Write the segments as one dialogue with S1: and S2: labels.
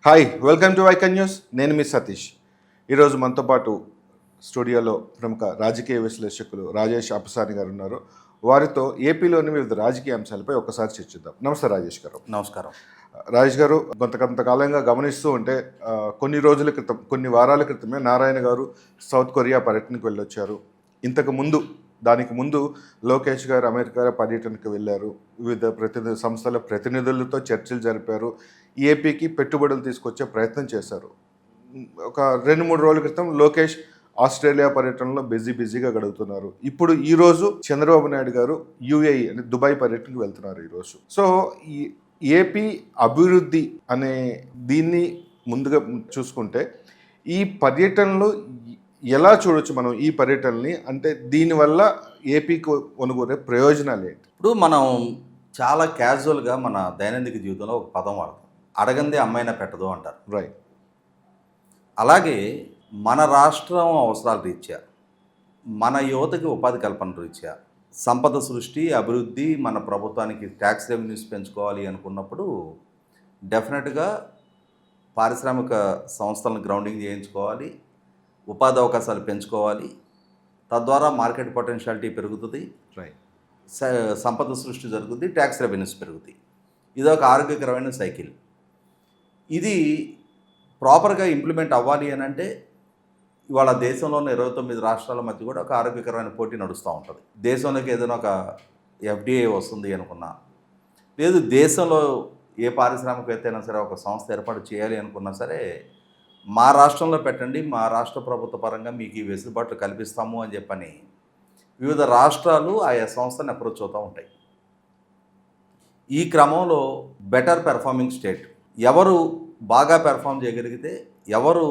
S1: Hi, welcome to Vaikan news. నేను మీ సతీష్. ఈరోజు మనతో పాటు స్టూడియోలో ప్రముఖ రాజకీయ విశ్లేషకులు రాజేష్ అప్పసాని గారు ఉన్నారు. వారితో ఏపీలోని వివిధ రాజకీయ అంశాలపై ఒకసారి చర్చిద్దాం. నమస్తే రాజేష్ గారు.
S2: నమస్కారం.
S1: రాజేష్ గారు, కొంతకాలంగా గమనిస్తూ ఉంటే కొన్ని రోజుల క్రితం, కొన్ని వారాల క్రితమే నారాయణ గారు సౌత్ కొరియా పర్యటనకు వెళ్ళొచ్చారు. దానికి ముందు లోకేష్ గారు అమెరికా పర్యటనకు వెళ్ళారు. వివిధ సంస్థల ప్రతినిధులతో చర్చలు జరిపారు. ఏపీకి పెట్టుబడులు తీసుకొచ్చే ప్రయత్నం చేశారు. ఒక 2-3 రోజుల క్రితం లోకేష్ ఆస్ట్రేలియా పర్యటనలో బిజీగా గడుపుతున్నారు. ఇప్పుడు ఈరోజు చంద్రబాబు నాయుడు గారు యుఏఈ అంటే దుబాయ్ పర్యటనకు వెళ్తున్నారు ఈరోజు. సో ఈ ఏపీ అభివృద్ధి అనే దీన్ని ముందుగా చూసుకుంటే ఈ పర్యటనలో ఎలా చూడొచ్చు మనం ఈ పర్యటనని? అంటే దీనివల్ల ఏపీకి ఒనుగోరే ప్రయోజనాలు ఏంటి?
S2: ఇప్పుడు మనం చాలా క్యాజువల్గా మన దైనందిక జీవితంలో ఒక పదం వాడతాం, అడగందే అమ్మాయినా పెట్టదు అంటారు.
S1: రైట్.
S2: అలాగే మన రాష్ట్రం అవసరాల రీత్యా, మన యువతకి ఉపాధి కల్పన రీత్యా, సంపద సృష్టి, అభివృద్ధి, మన ప్రభుత్వానికి ట్యాక్స్ రెవెన్యూస్ పెంచుకోవాలి అనుకున్నప్పుడు డెఫినెట్గా పారిశ్రామిక సంస్థలను గ్రౌండింగ్ చేయించుకోవాలి, ఉపాధి అవకాశాలు పెంచుకోవాలి. తద్వారా మార్కెట్ పొటెన్షియాలిటీ పెరుగుతుంది,
S1: రైట్,
S2: సంపద సృష్టి జరుగుతుంది, ట్యాక్స్ రెవెన్యూస్ పెరుగుతాయి. ఇది ఒక ఆరోగ్యకరమైన సైకిల్. ఇది ప్రాపర్గా ఇంప్లిమెంట్ అవ్వాలి అని అంటే ఇవాళ దేశంలోని 29 రాష్ట్రాల మధ్య కూడా ఒక ఆరోగ్యకరమైన పోటీ నడుస్తూ ఉంటుంది. దేశంలోకి ఏదైనా ఒక ఎఫ్డిఐ వస్తుంది అనుకున్నా, లేదు దేశంలో ఏ పారిశ్రామికవేత్త అయినా సరే ఒక సంస్థ ఏర్పాటు చేయాలి అనుకున్నా సరే, మా రాష్ట్రంలో పెట్టండి, మా రాష్ట్ర ప్రభుత్వ పరంగా మీకు ఈ వెసులుబాట్లు కల్పిస్తాము అని చెప్పని వివిధ రాష్ట్రాలు ఆయా సంస్థని అప్రోచ్ అవుతూ ఉంటాయి. ఈ క్రమంలో బెటర్ పెర్ఫార్మింగ్ స్టేట్ ఎవరు బాగా పెర్ఫామ్ చేయగలిగితే, ఎవరు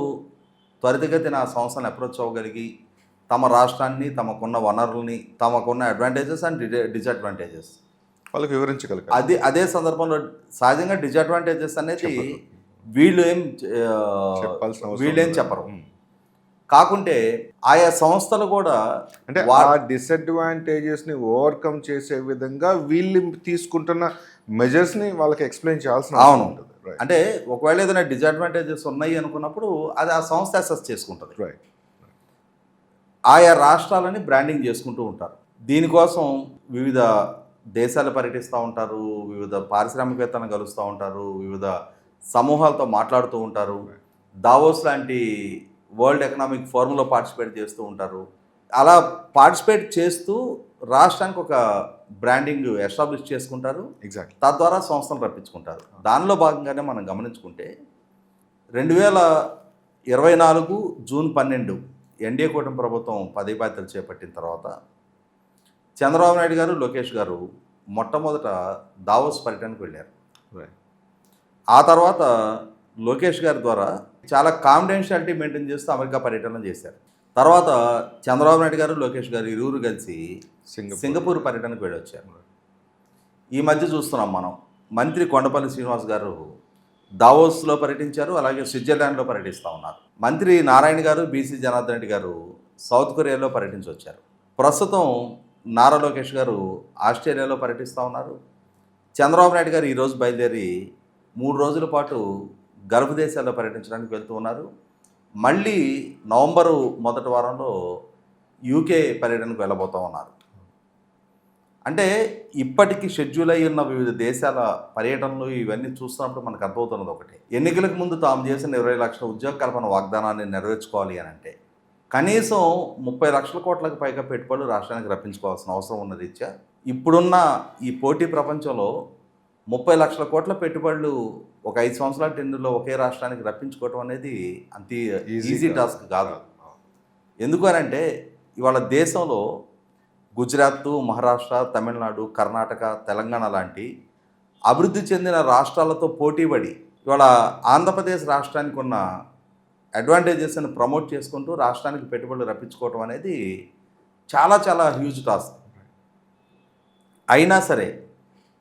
S2: త్వరితగతిన ఆ సంస్థను అప్రోచ్ అవ్వగలిగి తమ రాష్ట్రాన్ని, తమకున్న వనరుల్ని, తమకున్న అడ్వాంటేజెస్ అండ్ డిసడ్వాంటేజెస్
S1: వాళ్ళకి వివరించగలగాలి.
S2: అదే సందర్భంలో సహజంగా డిసడ్వాంటేజెస్ అనేది వీళ్ళేం చెప్పరు. కాకుంటే ఆయా సంస్థలు కూడా
S1: అంటే ఆ డిసడ్వాంటేజెస్ని ఓవర్కమ్ చేసే విధంగా వీళ్ళు తీసుకుంటున్న మెజర్స్ని వాళ్ళకి ఎక్స్ప్లెయిన్ చేయాల్సిన
S2: అవసరం ఉంటుంది. అంటే ఒకవేళ ఏదైనా డిసడ్వాంటేజెస్ ఉన్నాయి అనుకున్నప్పుడు అది ఆ సంస్థ అసెస్ చేసుకుంటుంది.
S1: రైట్.
S2: ఆయా రాష్ట్రాలని బ్రాండింగ్ చేసుకుంటూ ఉంటారు. దీనికోసం వివిధ దేశాలు పర్యటిస్తూ ఉంటారు, వివిధ పారిశ్రామికవేత్తలను కలుస్తూ ఉంటారు, వివిధ సమూహాలతో మాట్లాడుతూ ఉంటారు, దావోస్ లాంటి వరల్డ్ ఎకనామిక్ ఫోరంలో పార్టిసిపేట్ చేస్తూ ఉంటారు. అలా పార్టిసిపేట్ చేస్తూ రాష్ట్రానికి ఒక బ్రాండింగ్ ఎస్టాబ్లిష్ చేసుకుంటారు.
S1: ఎగ్జాక్ట్లీ.
S2: తద్వారా సంస్థలు రప్పించుకుంటారు. దానిలో భాగంగానే మనం గమనించుకుంటే 2024 జూన్ 12 ఎన్డీఏ కూటమి ప్రభుత్వం పదవి బాధ్యతలు చేపట్టిన తర్వాత చంద్రబాబు నాయుడు గారు, లోకేష్ గారు మొట్టమొదట దావోస్ పర్యటనకు వెళ్ళారు. ఆ తర్వాత లోకేష్ గారి ద్వారా చాలా కాన్ఫిడెన్షియాలిటీ మెయింటైన్ చేస్తూ అమెరికా పర్యటన చేశారు. తర్వాత చంద్రబాబు నాయుడు గారు, లోకేష్ గారు ఇరువురు కలిసి సింగపూర్ పర్యటనకు వెళ్ళొచ్చారు. ఈ మధ్య చూస్తున్నాం మనం, మంత్రి కొండపల్లి శ్రీనివాస్ గారు దావోస్లో పర్యటించారు, అలాగే స్విట్జర్లాండ్లో పర్యటిస్తూ ఉన్నారు. మంత్రి నారాయణ గారు, బీసీ జనార్దన్ రెడ్డి గారు సౌత్ కొరియాలో పర్యటించొచ్చారు. ప్రస్తుతం నారా లోకేష్ గారు ఆస్ట్రేలియాలో పర్యటిస్తూ ఉన్నారు. చంద్రబాబు నాయుడు గారు ఈరోజు బయలుదేరి 3 రోజుల పాటు గల్ఫ్ దేశాల్లో పర్యటించడానికి వెళ్తూ ఉన్నారు. మళ్ళీ నవంబరు మొదటి వారంలో యూకే పర్యటనకు వెళ్ళబోతూ ఉన్నారు. అంటే ఇప్పటికీ షెడ్యూల్ అయి ఉన్న వివిధ దేశాల పర్యటనలు ఇవన్నీ చూస్తున్నప్పుడు మనకు అర్థమవుతున్నది ఒకటి, ఎన్నికలకు ముందు తాము చేసిన 20 లక్షల ఉద్యోగ కల్పన వాగ్దానాన్ని నెరవేర్చుకోవాలి అని అంటే కనీసం 30 లక్షల కోట్లకు పైగా పెట్టుబడులు రాష్ట్రానికి రప్పించుకోవాల్సిన అవసరం ఉన్న రీత్యా ఇప్పుడున్న ఈ పోటీ ప్రపంచంలో 30 లక్షల కోట్ల పెట్టుబడులు ఒక 5 సంవత్సరాల టెన్యూర్లో ఒకే రాష్ట్రానికి రప్పించుకోవటం అనేది అంత ఈజీ టాస్క్ కాదు. ఎందుకు అని అంటే ఇవాళ దేశంలో గుజరాత్, మహారాష్ట్ర, తమిళనాడు, కర్ణాటక, తెలంగాణ లాంటి అభివృద్ధి చెందిన రాష్ట్రాలతో పోటీపడి ఇవాళ ఆంధ్రప్రదేశ్ రాష్ట్రానికి ఉన్న అడ్వాంటేజెస్ని ప్రమోట్ చేసుకుంటూ రాష్ట్రానికి పెట్టుబడులు రప్పించుకోవటం అనేది చాలా చాలా హ్యూజ్ టాస్క్. అయినా సరే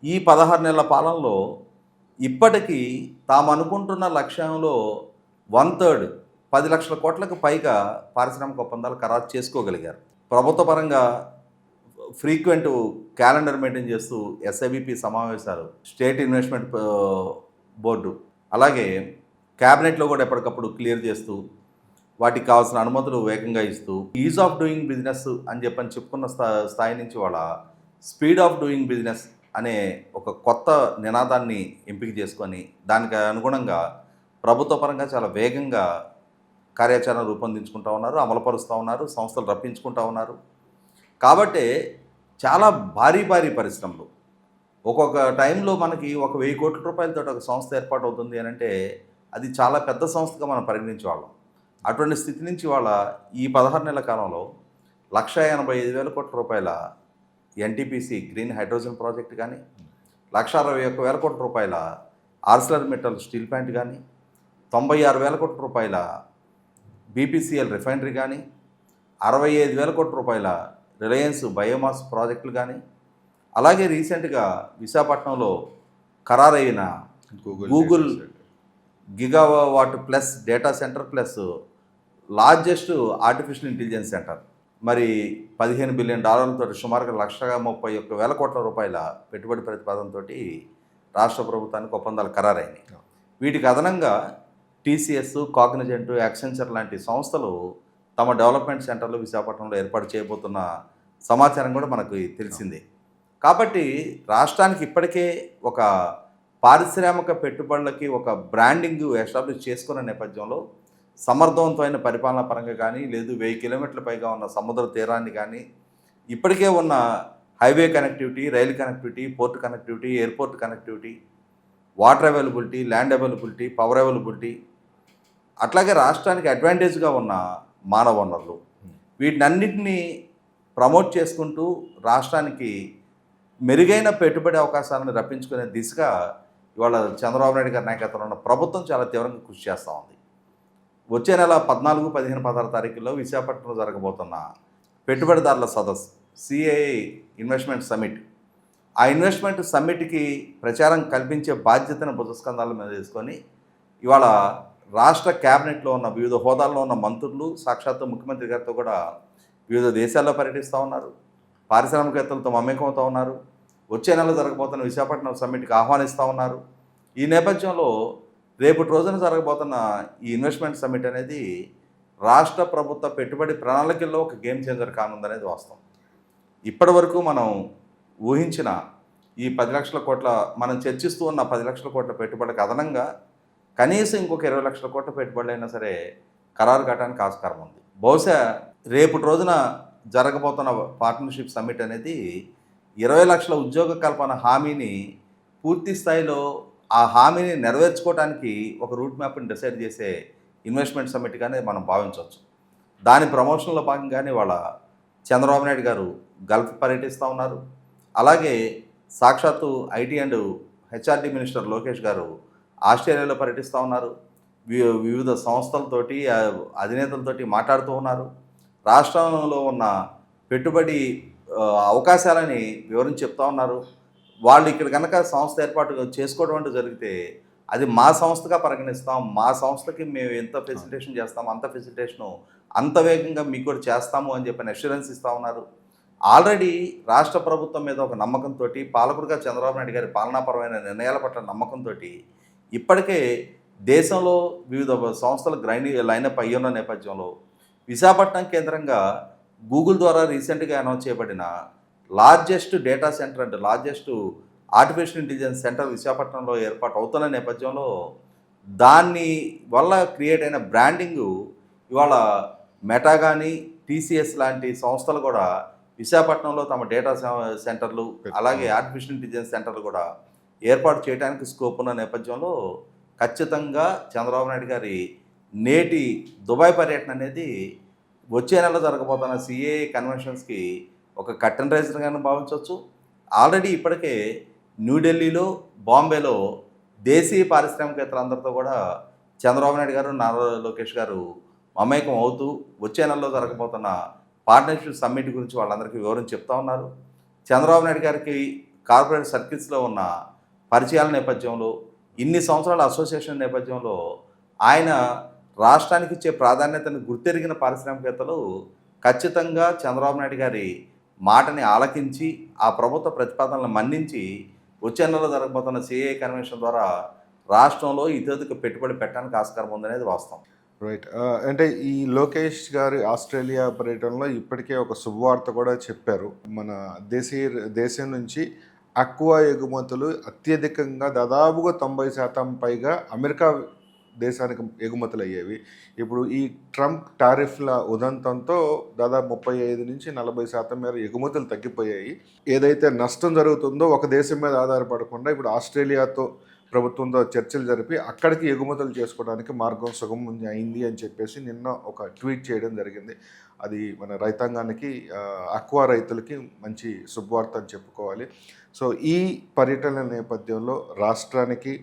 S2: ఈ 16 నెలల పాలనలో ఇప్పటికీ తాము అనుకుంటున్న లక్ష్యంలో 1/3 10 లక్షల కోట్లకు పైగా పారిశ్రామిక ఒప్పందాలు ఖరారు చేసుకోగలిగారు. ప్రభుత్వ పరంగా ఫ్రీక్వెంట్ క్యాలెండర్ మెయింటైన్ చేస్తూ ఎస్ఐబిపి సమావేశాలు, స్టేట్ ఇన్వెస్ట్మెంట్ బోర్డు, అలాగే క్యాబినెట్లో కూడా ఎప్పటికప్పుడు క్లియర్ చేస్తూ వాటికి కావాల్సిన అనుమతులు వేగంగా ఇస్తూ ఈజ్ ఆఫ్ డూయింగ్ బిజినెస్ అని చెప్పని చెప్పుకున్న స్థాయి నుంచి వాళ్ళ స్పీడ్ ఆఫ్ డూయింగ్ బిజినెస్ అనే ఒక కొత్త నినాదాన్ని ఎంపిక చేసుకొని దానికి అనుగుణంగా ప్రభుత్వ పరంగా చాలా వేగంగా కార్యాచరణ రూపొందించుకుంటూ ఉన్నారు, అమలుపరుస్తూ ఉన్నారు, సంస్థలు రప్పించుకుంటూ ఉన్నారు. కాబట్టి చాలా భారీ భారీ పరిశ్రమలు ఒక్కొక్క టైంలో మనకి ఒక 1000 కోట్ల రూపాయలతో ఒక సంస్థ ఏర్పాటు అవుతుంది అని అంటే అది చాలా పెద్ద సంస్థగా మనం పరిగణించేవాళ్ళం. అటువంటి స్థితి నుంచి వాళ్ళ ఈ 16 నెలల కాలంలో 1,85,000 కోట్ల రూపాయల ఎన్టీపీసీ గ్రీన్ హైడ్రోజన్ ప్రాజెక్ట్ కానీ, 1,61,000 కోట్ల రూపాయల ఆర్సిలర్ మెటల్ స్టీల్ ప్లాంట్ కానీ, 96,000 కోట్ల రూపాయల బీపీసీఎల్ రిఫైనరీ కానీ, 65,000 కోట్ల రూపాయల రిలయన్స్ బయోమాస్ ప్రాజెక్టులు కానీ, అలాగే రీసెంట్గా విశాఖపట్నంలో ఖరారైన Google gigawatt plus data centre plus largest artificial intelligence centre మరి $15 బిలియన్ సుమారుగా 131,000 కోట్ల రూపాయల పెట్టుబడి ప్రతిపాదనతో రాష్ట్ర ప్రభుత్వానికి ఒప్పందాలు ఖరారైనాయి. వీటికి అదనంగా టీసీఎస్, కాగ్నిజెంట్, యాక్సెంచర్ లాంటి సంస్థలు తమ డెవలప్మెంట్ సెంటర్లు విశాఖపట్నంలో ఏర్పాటు చేయబోతున్న సమాచారం కూడా మనకు తెలిసిందే. కాబట్టి రాష్ట్రానికి ఇప్పటికే ఒక పారిశ్రామిక పెట్టుబడులకి ఒక బ్రాండింగ్ ఎస్టాబ్లిష్ చేసుకున్న నేపథ్యంలో సమర్థవంతమైన పరిపాలన పరంగా కానీ, లేదు 1000 కిలోమీటర్ల పైగా ఉన్న సముద్ర తీరాన్ని కానీ, ఇప్పటికే ఉన్న highway connectivity, rail connectivity, port connectivity, airport connectivity, water availability, land availability, power availability, అట్లాగే రాష్ట్రానికి అడ్వాంటేజ్గా ఉన్న మానవ వనరులు, వీటినన్నింటినీ ప్రమోట్ చేసుకుంటూ రాష్ట్రానికి మెరుగైన పెట్టుబడి అవకాశాలను రప్పించుకునే దిశగా ఇవాళ చంద్రబాబు నాయుడు గారి నాయకత్వంలో ఉన్న ప్రభుత్వం చాలా తీవ్రంగా కృషి చేస్తూ ఉంది. వచ్చే నెల 14, 15, 16 తారీఖుల్లో విశాఖపట్నంలో జరగబోతున్న పెట్టుబడిదారుల సదస్సు సిఐఐ ఇన్వెస్ట్మెంట్ సమ్మిట్, ఆ ఇన్వెస్ట్మెంట్ సమ్మిట్కి ప్రచారం కల్పించే బాధ్యతను భుజస్కంధాల మీద తీసుకొని ఇవాళ రాష్ట్ర క్యాబినెట్లో ఉన్న వివిధ హోదాల్లో ఉన్న మంత్రులు సాక్షాత్తు ముఖ్యమంత్రి గారితో కూడా వివిధ దేశాల్లో పర్యటిస్తూ ఉన్నారు, పారిశ్రామికవేత్తలతో మమేకమవుతూ ఉన్నారు, వచ్చే నెల జరగబోతున్న విశాఖపట్నం సమ్మిట్కి ఆహ్వానిస్తూ ఉన్నారు. ఈ నేపథ్యంలో రేపటి రోజున జరగబోతున్న ఈ ఇన్వెస్ట్మెంట్ సమ్మిట్ అనేది రాష్ట్ర ప్రభుత్వ పెట్టుబడి ప్రణాళికల్లో ఒక గేమ్ చేంజర్ కానుందనేది వాస్తవం. ఇప్పటి వరకు మనం ఊహించిన ఈ 10 లక్షల కోట్ల మనం చర్చిస్తూ ఉన్న 10 లక్షల కోట్ల పెట్టుబడికి అదనంగా కనీసం ఇంకొక 20 లక్షల కోట్ల పెట్టుబడులు అయినా సరే ఖరారు కావడానికి ఆస్కారం ఉంది. బహుశా రేపటి రోజున జరగబోతున్న పార్ట్నర్షిప్ సమ్మిట్ అనేది 20 లక్షల ఉద్యోగ కల్పన హామీని పూర్తి స్థాయిలో ఆ హామీని నెరవేర్చుకోవడానికి ఒక రూట్ మ్యాప్ని డిసైడ్ చేసే ఇన్వెస్ట్మెంట్ సమ్మిట్గానే మనం భావించవచ్చు. దాని ప్రమోషన్లో భాగంగానే వాళ్ళ చంద్రబాబు నాయుడు గారు గల్ఫ్ పర్యటిస్తూ ఉన్నారు. అలాగే సాక్షాత్తు IT and HRD minister Lokesh గారు ఆస్ట్రేలియాలో పర్యటిస్తూ ఉన్నారు. వివిధ సంస్థలతోటి అధినేతలతోటి మాట్లాడుతూ ఉన్నారు. రాష్ట్రంలో ఉన్న పెట్టుబడి అవకాశాలని వివరించి చెప్తా ఉన్నారు. వాళ్ళు ఇక్కడ కనుక సంస్థ ఏర్పాటు చేసుకోవడం అంటూ జరిగితే అది మా సంస్థగా పరిగణిస్తాం, మా సంస్థకి మేము ఎంత ఫెసిలిటేషన్ చేస్తాము అంత ఫెసిలిటేషను అంత వేగంగా మీకు కూడా చేస్తాము అని చెప్పి అష్యూరెన్స్ ఇస్తూ ఉన్నారు. ఆల్రెడీ రాష్ట్ర ప్రభుత్వం మీద ఒక నమ్మకంతో, పాలకుడిగా చంద్రబాబు నాయుడు గారి పాలనాపరమైన నిర్ణయాల పట్ల నమ్మకంతో ఇప్పటికే దేశంలో వివిధ సంస్థలు లైనప్ అయ్యున్న నేపథ్యంలో విశాఖపట్నం కేంద్రంగా గూగుల్ ద్వారా రీసెంట్గా అనౌన్స్ చేయబడిన లార్జెస్ట్ డేటా సెంటర్ అంటే లార్జెస్ట్ ఆర్టిఫిషియల్ ఇంటెలిజెన్స్ సెంటర్ విశాఖపట్నంలో ఏర్పాటు అవుతున్న నేపథ్యంలో దాన్ని వల్ల క్రియేట్ అయిన బ్రాండింగు ఇవాళ మెటా కానీ టీసీఎస్ లాంటి సంస్థలు కూడా విశాఖపట్నంలో తమ డేటా సెంటర్లు అలాగే ఆర్టిఫిషియల్ ఇంటెలిజెన్స్ సెంటర్లు కూడా ఏర్పాటు చేయడానికి స్కోప్ ఉన్న నేపథ్యంలో ఖచ్చితంగా చంద్రబాబు నాయుడు గారి నేటి దుబాయ్ పర్యటన అనేది వచ్చే నెల జరగబోతున్న సిఏఏ కన్వెన్షన్స్కి ఒక కర్టెన్ రైజర్గానే భావించవచ్చు. ఆల్రెడీ ఇప్పటికే న్యూఢిల్లీలో, బాంబేలో దేశీయ పారిశ్రామికవేత్తలందరితో కూడా చంద్రబాబు నాయుడు గారు, నారా లోకేష్ గారు మమేకం అవుతూ వచ్చే నెలలో జరగబోతున్న పార్ట్నర్షిప్ సమ్మిట్ గురించి వాళ్ళందరికీ వివరించి చెప్తా ఉన్నారు. చంద్రబాబు నాయుడు గారికి కార్పొరేట్ సర్కిల్స్లో ఉన్న పరిచయాల నేపథ్యంలో, ఇన్ని సంవత్సరాల అసోసియేషన్ నేపథ్యంలో ఆయన రాష్ట్రానికి ఇచ్చే ప్రాధాన్యతను గుర్తెరిగిన పారిశ్రామికవేత్తలు ఖచ్చితంగా చంద్రబాబు నాయుడు గారి మాటని ఆలకించి ఆ ప్రభుత్వ ప్రతిపాదనలను మన్నించి వచ్చే నెలలో జరగబోతున్న సిఏఏ కన్వెన్షన్ ద్వారా రాష్ట్రంలో ఇతోదిక పెట్టుబడి పెట్టడానికి ఆస్కారం ఉందనేది వాస్తవం.
S1: రైట్. అంటే ఈ లోకేష్ గారి ఆస్ట్రేలియా పర్యటనలో ఇప్పటికే ఒక శుభవార్త కూడా చెప్పారు. మన దేశం నుంచి అక్వా ఎగుమతులు అత్యధికంగా దాదాపుగా 90% పైగా అమెరికా దేశానికి ఎగుమతులు అయ్యేవి. ఇప్పుడు ఈ ట్రంప్ టారిఫ్ల ఉదంతంతో దాదాపు 35-40% మేర ఎగుమతులు తగ్గిపోయాయి. ఏదైతే నష్టం జరుగుతుందో ఒక దేశం మీద ఆధారపడకుండా ఇప్పుడు ఆస్ట్రేలియాతో ప్రభుత్వంతో చర్చలు జరిపి అక్కడికి ఎగుమతులు చేసుకోవడానికి మార్గం సుగమం అయింది అని చెప్పేసి నిన్న ఒక ట్వీట్ చేయడం జరిగింది. అది మన రైతాంగానికి అక్వా రైతులకి మంచి శుభవార్త అని చెప్పుకోవాలి. సో ఈ పర్యటన నేపథ్యంలో రాష్ట్రానికి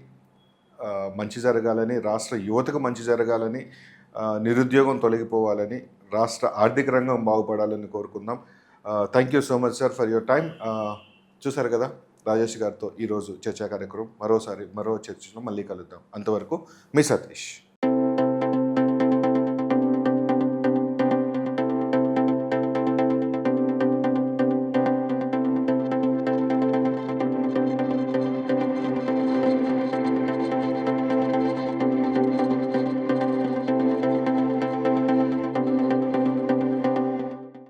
S1: మంచి జరగాలని, రాష్ట్ర యువతకు మంచి జరగాలని, నిరుద్యోగం తొలగిపోవాలని, రాష్ట్ర ఆర్థిక రంగం బాగుపడాలని కోరుకుందాం. Thank you so much sir for your time. చూసారు కదా రాజేష్ గారితో ఈరోజు చర్చా కార్యక్రమం. మరో చర్చలో మళ్ళీ కలుద్దాం. అంతవరకు మీ సతీష్.